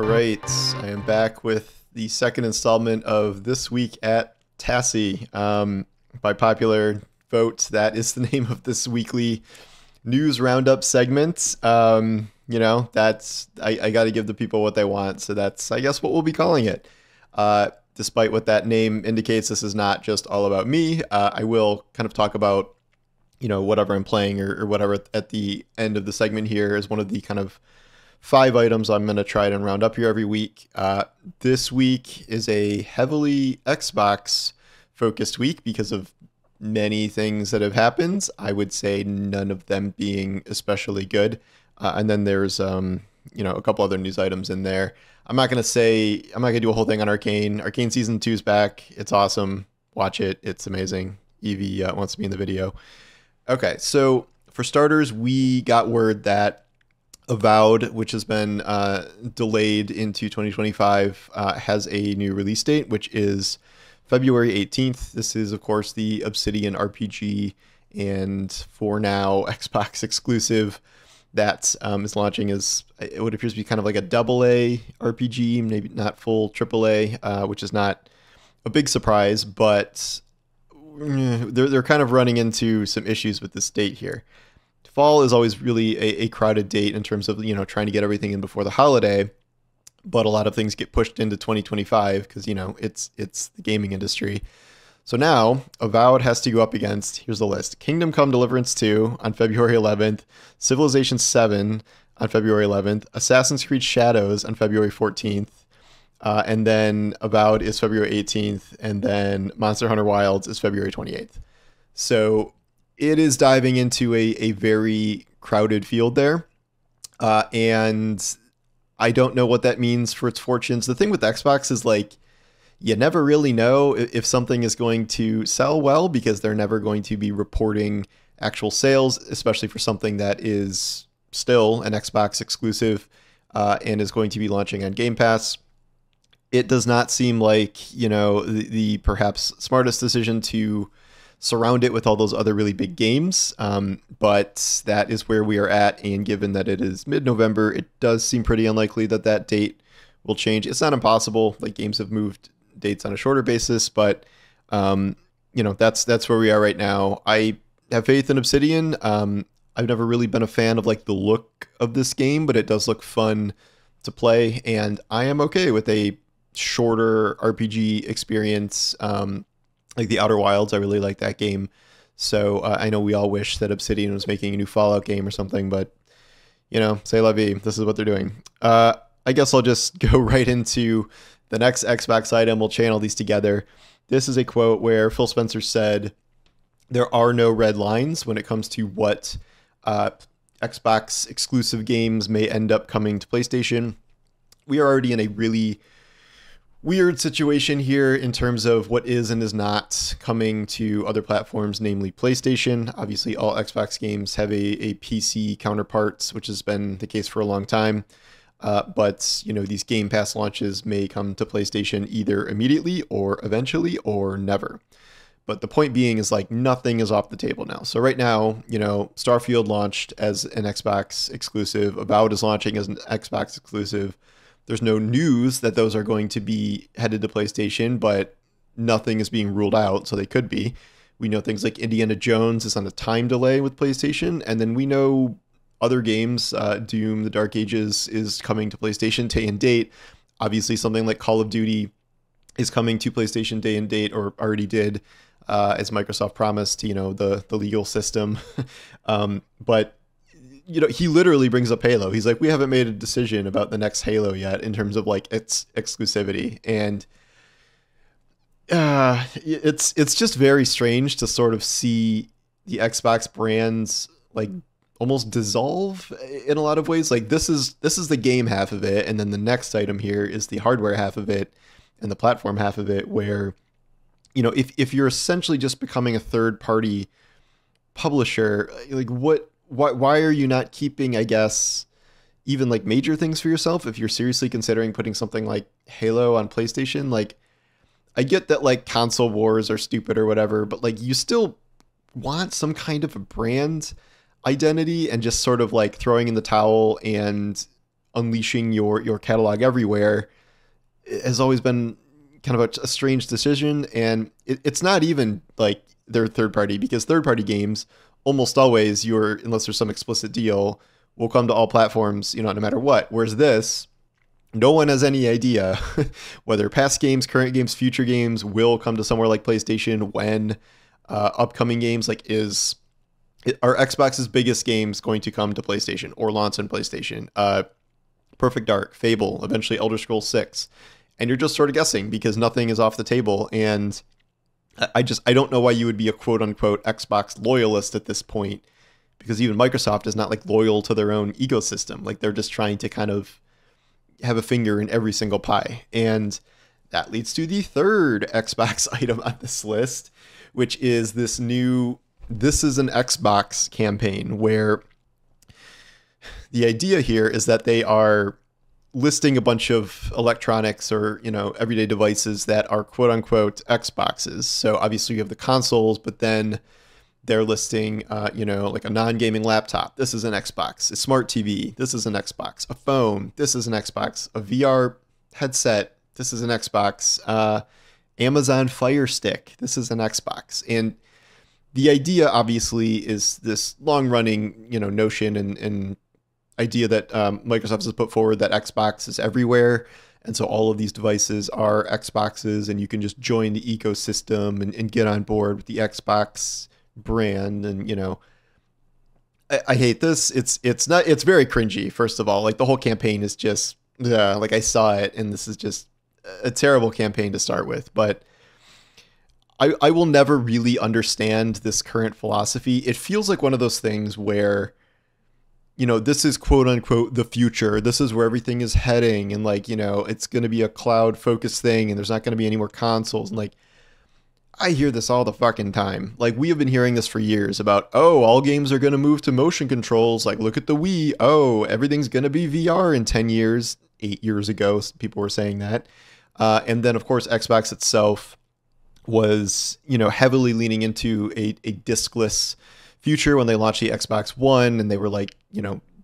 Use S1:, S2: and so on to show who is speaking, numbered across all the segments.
S1: All right, I am back with the second installment of This Week at Tassi. By popular vote, that is the name of this weekly news roundup segment. That's I got to give the people what they want, so that's I guess what we'll be calling it. Despite what that name indicates, this is not just all about me. I will kind of talk about whatever I'm playing or whatever at the end of the segment here is one of the kind of 5 items I'm going to try and round up here every week. This week is a heavily Xbox focused week because of many things that have happened. I would say none of them being especially good. And then there's a couple other news items in there. I'm not going to do a whole thing on Arcane. Arcane Season 2 is back. It's awesome. Watch it. It's amazing. Evie wants to be in the video. Okay, so for starters, we got word that Avowed, which has been delayed into 2025, has a new release date, which is February 18th. This is, of course, the Obsidian RPG and for now Xbox exclusive that is launching as what appears to be kind of like a AA RPG, maybe not full AAA, which is not a big surprise, but they're kind of running into some issues with this date here. Fall is always really a crowded date in terms of trying to get everything in before the holiday, but a lot of things get pushed into 2025 because it's the gaming industry. So now Avowed has to go up against, here's the list: Kingdom Come Deliverance 2 on February 11th, Civilization 7 on February 11th, Assassin's Creed Shadows on February 14th, and then Avowed is February 18th, and then Monster Hunter Wilds is February 28th. So it is diving into a very crowded field there. And I don't know what that means for its fortunes. The thing with Xbox is you never really know if something is going to sell well because they're never going to be reporting actual sales, especially for something that is still an Xbox exclusive and is going to be launching on Game Pass. It does not seem like, the perhaps smartest decision to surround it with all those other really big games. But that is where we are at. And given that it is mid-November, it does seem pretty unlikely that that date will change. It's not impossible. Games have moved dates on a shorter basis, but that's where we are right now. I have faith in Obsidian. I've never really been a fan of the look of this game, but it does look fun to play. And I am okay with a shorter RPG experience, like the Outer Wilds. I really like that game. So I know we all wish that Obsidian was making a new Fallout game or something, but c'est la vie. This is what they're doing. I guess I'll just go right into the next Xbox item. We'll channel these together. This is a quote where Phil Spencer said, "There are no red lines when it comes to what Xbox exclusive games may end up coming to PlayStation. We are already in a really weird situation here in terms of what is and is not coming to other platforms, namely PlayStation. Obviously, all Xbox games have a PC counterparts, which has been the case for a long time. But these Game Pass launches may come to PlayStation either immediately or eventually or never. But the point being is nothing is off the table now. So right now, Starfield launched as an Xbox exclusive. Avowed is launching as an Xbox exclusive. There's no news that those are going to be headed to PlayStation, but nothing is being ruled out, so they could be. We know things like Indiana Jones is on a time delay with PlayStation, and then we know other games, Doom, The Dark Ages is coming to PlayStation day and date. Obviously, something like Call of Duty is coming to PlayStation day and date, or already did, as Microsoft promised, the legal system. But he literally brings up Halo. He's like, we haven't made a decision about the next Halo yet in terms of its exclusivity. And it's just very strange to sort of see the Xbox brands almost dissolve in a lot of ways. This is the game half of it, and then the next item here is the hardware half of it and the platform half of it, where if you're essentially just becoming a third party publisher, why are you not keeping, I guess, even major things for yourself if you're seriously considering putting something like Halo on PlayStation? I get that console wars are stupid or whatever, but you still want some kind of a brand identity, and just sort of throwing in the towel and unleashing your catalog everywhere has always been kind of a strange decision. And it's not even like they're third party, because third party games almost always, unless there's some explicit deal, will come to all platforms, no matter what. Whereas this, no one has any idea whether past games, current games, future games will come to somewhere like PlayStation, when upcoming games, like are Xbox's biggest games going to come to PlayStation or launch on PlayStation? Perfect Dark, Fable, eventually Elder Scrolls 6. And you're just sort of guessing because nothing is off the table. And I don't know why you would be a quote unquote Xbox loyalist at this point, because even Microsoft is not like loyal to their own ecosystem. Like they're just trying to kind of have a finger in every single pie. And that leads to the third Xbox item on this list, which is this is an Xbox campaign, where the idea here is that they are listing a bunch of electronics or, everyday devices that are quote unquote Xboxes. So obviously you have the consoles, but then they're listing, like a non-gaming laptop. This is an Xbox. A smart TV. This is an Xbox. A phone. This is an Xbox. A VR headset. This is an Xbox. Amazon Fire Stick. This is an Xbox. And the idea obviously is this long-running, notion and idea that Microsoft has put forward, that Xbox is everywhere. And so all of these devices are Xboxes, and you can just join the ecosystem and get on board with the Xbox brand. And, I hate this. It's very cringy, first of all. Like the whole campaign is just, like I saw it, and this is just a terrible campaign to start with. But I will never really understand this current philosophy. It feels like one of those things where, this is quote unquote the future. This is where everything is heading. And like, it's going to be a cloud focused thing, and there's not going to be any more consoles. And like, I hear this all the fucking time. Like, we have been hearing this for years about, all games are going to move to motion controls. Like, look at the Wii. Everything's going to be VR in 10 years. 8 years ago, people were saying that. And then of course, Xbox itself was, heavily leaning into a discless future when they launched the Xbox One, and they were like,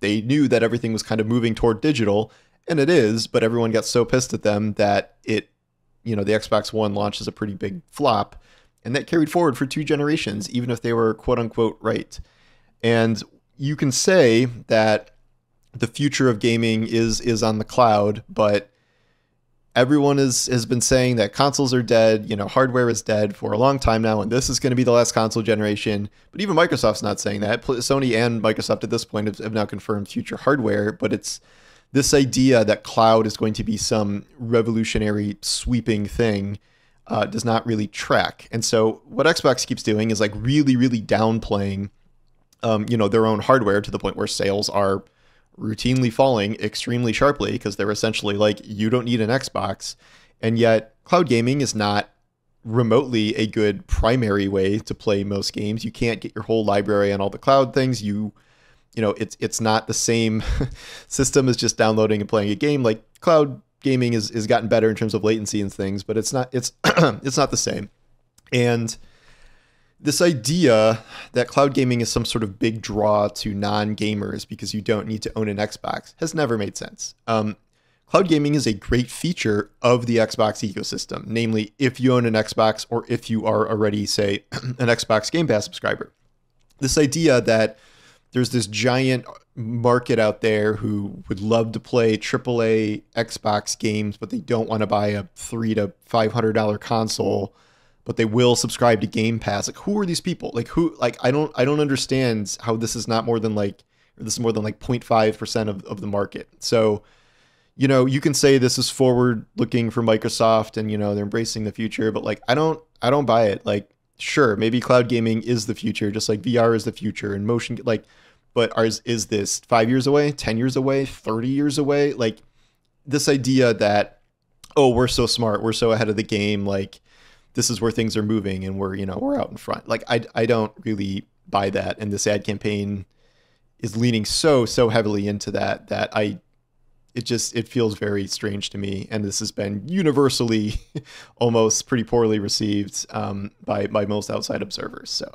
S1: they knew that everything was kind of moving toward digital, and it is, but everyone got so pissed at them that the Xbox One launched as a pretty big flop, and that carried forward for 2 generations, even if they were quote unquote right. And you can say that the future of gaming is on the cloud, but everyone has been saying that consoles are dead, hardware is dead for a long time now, and this is going to be the last console generation. But even Microsoft's not saying that. Sony and Microsoft at this point have now confirmed future hardware, but it's this idea that cloud is going to be some revolutionary sweeping thing does not really track. And so what Xbox keeps doing is like really, really downplaying, their own hardware to the point where sales are routinely falling extremely sharply, because they're essentially like, you don't need an Xbox. And yet cloud gaming is not remotely a good primary way to play most games. You can't get your whole library on all the cloud things. It's not the same system as just downloading and playing a game. Like cloud gaming is gotten better in terms of latency and things, but it's not it's not the same. And this idea that cloud gaming is some sort of big draw to non-gamers because you don't need to own an Xbox has never made sense. Cloud gaming is a great feature of the Xbox ecosystem, namely if you own an Xbox or if you are already, say, an Xbox Game Pass subscriber. This idea that there's this giant market out there who would love to play AAA Xbox games, but they don't want to buy a $300 to $500 console, but they will subscribe to Game Pass. Like, who are these people? Like, I don't understand how this is more than like 0.5% of the market. So, you can say this is forward looking for Microsoft and, they're embracing the future, but like, I don't buy it. Like, sure, maybe cloud gaming is the future, just like VR is the future and motion, like, but is this 5 years away, 10 years away, 30 years away? Like, this idea that, we're so smart, we're so ahead of the game, like, this is where things are moving and we're out in front. Like, I don't really buy that. And this ad campaign is leaning so heavily into that it feels very strange to me. And this has been universally almost pretty poorly received by most outside observers. So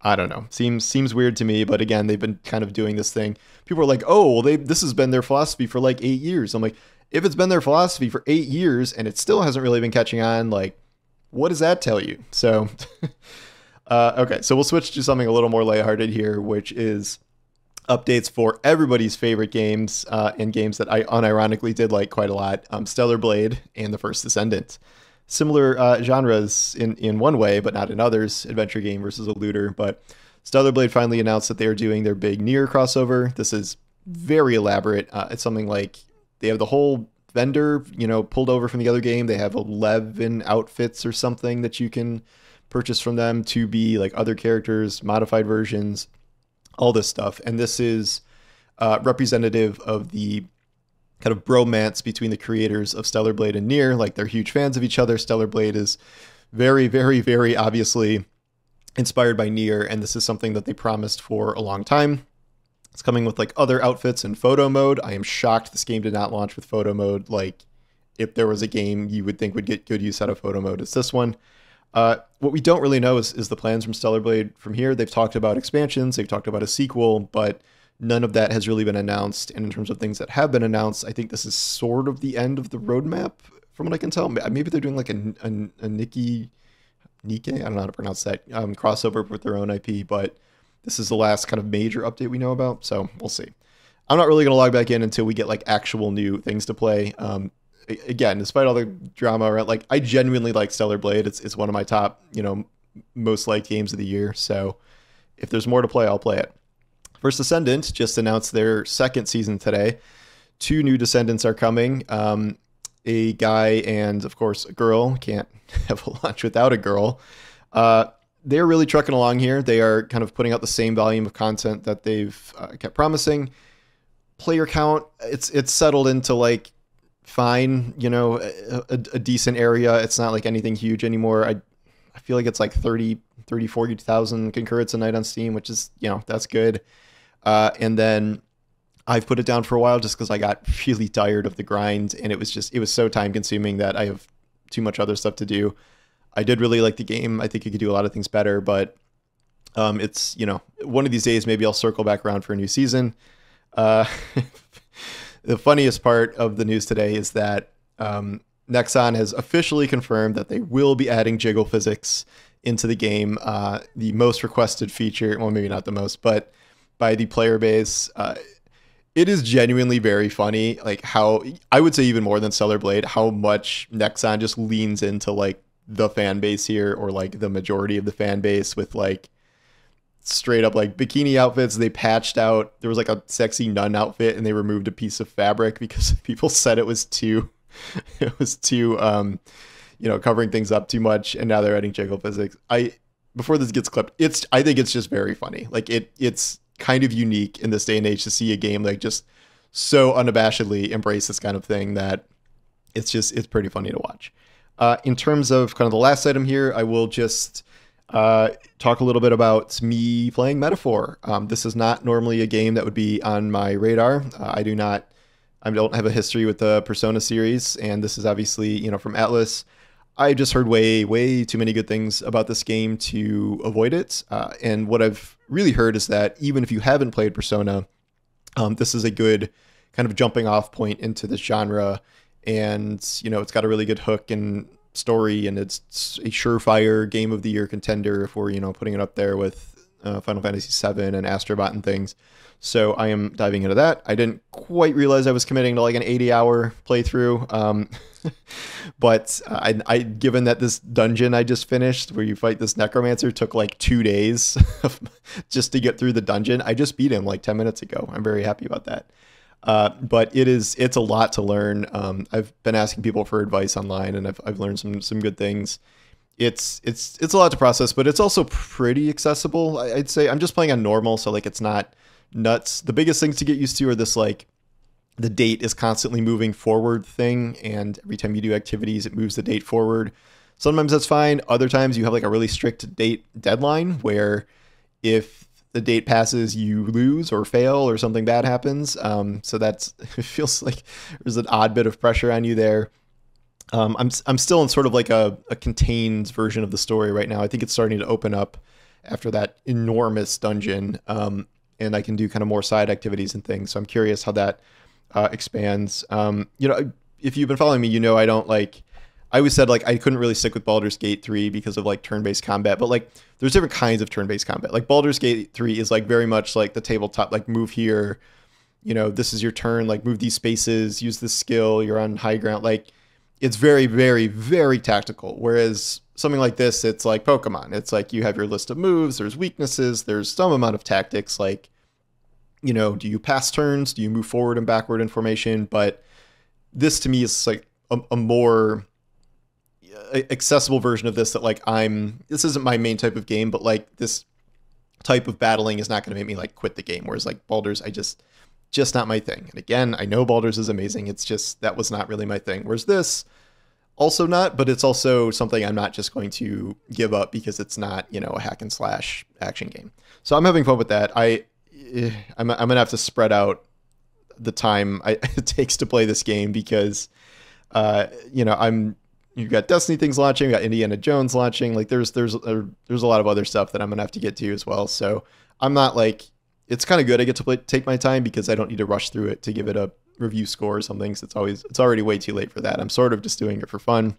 S1: I don't know. Seems weird to me, but again, they've been kind of doing this thing. People are like, "Oh, well, this has been their philosophy for like 8 years." I'm like, if it's been their philosophy for 8 years and it still hasn't really been catching on, like, what does that tell you? So, okay, so we'll switch to something a little more lighthearted here, which is updates for everybody's favorite games and games that I unironically did like quite a lot. Stellar Blade and the first Descendant. Similar genres in one way, but not in others. Adventure game versus a looter. But Stellar Blade finally announced that they are doing their big Nier crossover. This is very elaborate. It's something like they have the whole vendor, pulled over from the other game. They have 11 outfits or something that you can purchase from them to be like other characters, modified versions, all this stuff. And this is representative of the kind of bromance between the creators of Stellar Blade and Nier. Like, they're huge fans of each other. Stellar Blade is very, very, very obviously inspired by Nier, and this is something that they promised for a long time. It's coming with like other outfits and photo mode. I am shocked this game did not launch with photo mode. Like, if there was a game you would think would get good use out of photo mode, it's this one. What we don't really know is the plans from Stellar Blade from here. They've talked about expansions, they've talked about a sequel, but none of that has really been announced. And in terms of things that have been announced, I think this is sort of the end of the roadmap, from what I can tell. Maybe they're doing like a Nike, I don't know how to pronounce that, crossover with their own IP, but this is the last kind of major update we know about, so we'll see. I'm not really going to log back in until we get like actual new things to play. Again, despite all the drama around, like, I genuinely like Stellar Blade. It's one of my top, most liked games of the year. So if there's more to play, I'll play it. First Descendant just announced their second season today. 2 new Descendants are coming. A guy and, of course, a girl. Can't have a launch without a girl. They're really trucking along here. They are kind of putting out the same volume of content that they've kept promising. Player count, it's settled into like fine, a decent area. It's not like anything huge anymore. I feel like it's like 40,000 concurrents a night on Steam, which is, that's good. And then I've put it down for a while just because I got really tired of the grind, and it was so time consuming that I have too much other stuff to do. I did really like the game. I think it could do a lot of things better, but it's, one of these days, maybe I'll circle back around for a new season. The funniest part of the news today is that Nexon has officially confirmed that they will be adding jiggle physics into the game. The most requested feature, well, maybe not the most, but by the player base. It is genuinely very funny, like how, I would say even more than Stellar Blade, how much Nexon just leans into like the fan base here, or like the majority of the fan base, with like straight up like bikini outfits. They patched out, there was like a sexy nun outfit and they removed a piece of fabric because people said it was too covering things up too much, and now they're adding jiggle physics. Before this gets clipped, I think it's just very funny. Like it's kind of unique in this day and age to see a game like just so unabashedly embrace this kind of thing that it's pretty funny to watch. In terms of kind of the last item here, I will just talk a little bit about me playing Metaphor. This is not normally a game that would be on my radar. I don't have a history with the Persona series, and this is obviously, from Atlas. I just heard way too many good things about this game to avoid it. And what I've really heard is that even if you haven't played Persona, this is a good kind of jumping off point into this genre. And, it's got a really good hook and story, and it's a surefire game of the year contender if we're, putting it up there with Final Fantasy VII and Astrobot and things. So I am diving into that. I didn't quite realize I was committing to like an 80-hour playthrough. But I given that this dungeon I just finished, where you fight this necromancer, took like 2 days just to get through the dungeon. I just beat him like 10 minutes ago. I'm very happy about that. But it's a lot to learn. I've been asking people for advice online, and I've learned some good things. It's a lot to process, but it's also pretty accessible. I'd say I'm just playing on normal, so like it's not nuts. The biggest things to get used to are this like the date is constantly moving forward thing, and every time you do activities, it moves the date forward. Sometimes that's fine. Other times you have like a really strict date deadline where if the date passes, you lose or fail or something bad happens. So it feels like there's an odd bit of pressure on you there. I'm still in sort of like a contained version of the story right now. I think it's starting to open up after that enormous dungeon. And I can do kind of more side activities and things. So I'm curious how that expands. If you've been following me, I don't like. I always said like I couldn't really stick with Baldur's Gate 3 because of like turn-based combat, but like there's different kinds of turn-based combat. Like Baldur's Gate 3 is like very much like the tabletop, like move here, this is your turn, like move these spaces, use this skill, you're on high ground. Like it's very, very, very tactical. Whereas something like this, it's like Pokemon. It's like you have your list of moves, there's weaknesses, there's some amount of tactics. Like, do you pass turns? Do you move forward and backward in formation? But this to me is like a more accessible version of this that like this isn't my main type of game, but like this type of battling is not going to make me like quit the game. Whereas like Baldur's, just not my thing. And again, I know Baldur's is amazing. It's just, that was not really my thing. Whereas this also not, but it's also something I'm not just going to give up because it's not, a hack and slash action game. So I'm having fun with that. I'm going to have to spread out the time it takes to play this game because, you've got Destiny things launching, you've got Indiana Jones launching. Like there's a lot of other stuff that I'm gonna have to get to as well. So I'm not like, it's kind of good I get to take my time because I don't need to rush through it to give it a review score or something. So it's already way too late for that. I'm sort of just doing it for fun,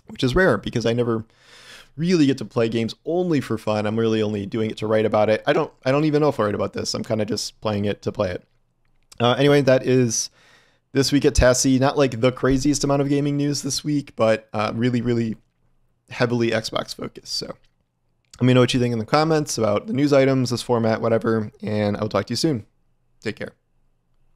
S1: which is rare because I never really get to play games only for fun. I'm really only doing it to write about it. I don't even know if I write about this. I'm kind of just playing it to play it. Anyway, that is this week at Tassi. Not like the craziest amount of gaming news this week, but really, really heavily Xbox focused. So let me know what you think in the comments about the news items, this format, whatever, and I'll talk to you soon. Take care.